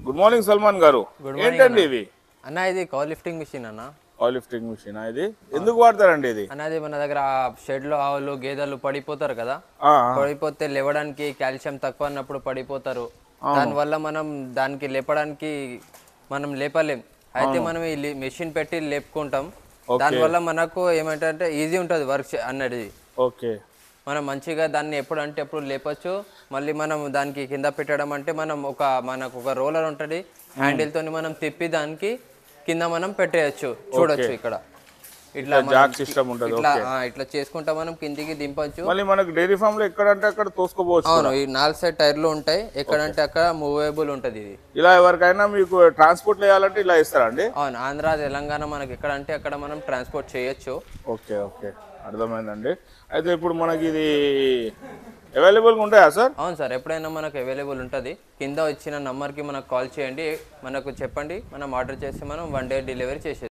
Good morning Salman గారు. ఏంటండి ఇవి? అన్న ఇది కాల్ లిఫ్టింగ్ మిషన్ అన్న. కాల్ లిఫ్టింగ్ మిషన్ ఇది ఎందుకు వాడతారండి ఇది? అన్నది మన దగ్గర షెడ్ లో ఆవులు గేదెలు పడిపోతారు కదా, పడిపోతే లేవడానికి కాల్షియం తక్కువ అన్నప్పుడు పడిపోతారు. దానివల్ల మనం దానికి లేపడానికి మనం లేపలేం, అయితే మనం ఈ మెషిన్ పెట్టి లేపుకుంటాం. దానివల్ల మనకు ఏమంటే ఈజీ ఉంటుంది వర్క్ అన్నది. ఓకే, మనం మంచిగా దాన్ని ఎప్పుడు అంటే ఎప్పుడు లేపచ్చు. మళ్ళీ మనం దానికి కింద పెట్టడం అంటే మనకు ఒక రోలర్ ఉంటుంది, హ్యాండిల్ తోని మనం తిప్పి దానికి కింద మనం పెట్టేయచ్చు. చూడొచ్చు ఇక్కడ ఇట్లా జాక్ సిస్టమ్ ఉంటుంది. ఇట్లా చేసుకుంటా మనం కిందికి దింపచ్చు. మళ్ళీ మనకు డైరీ ఫామ్ లో ఎక్కడంటే అక్కడ తోసుకోవచ్చు. అవును, ఈ 4 సైడ్ టైర్లు ఉంటాయి, ఎక్కడంటే అక్కడ మూవేబుల్ ఉంటుంది ఇది. ఇలా ఎవరికైనా మీకు ట్రాన్స్పోర్ట్ చేయాలంటే ఇలా ఇస్తారండి? అవును, ఆంధ్ర తెలంగాణ మనకి ఎక్కడంటే అక్కడ మనం ట్రాన్స్పోర్ట్ చేయొచ్చు. ఓకే ఓకే, అర్థమైందండి. అయితే ఇప్పుడు మనకి ఇది అవైలబుల్గా ఉంటాయా సార్? అవును సార్, ఎప్పుడైనా మనకు అవైలబుల్ ఉంటుంది. కింద వచ్చిన నంబర్కి మనకు కాల్ చేయండి, మనకు చెప్పండి, మనం ఆర్డర్ చేసి మనం 1 డే డెలివరీ చేసేది.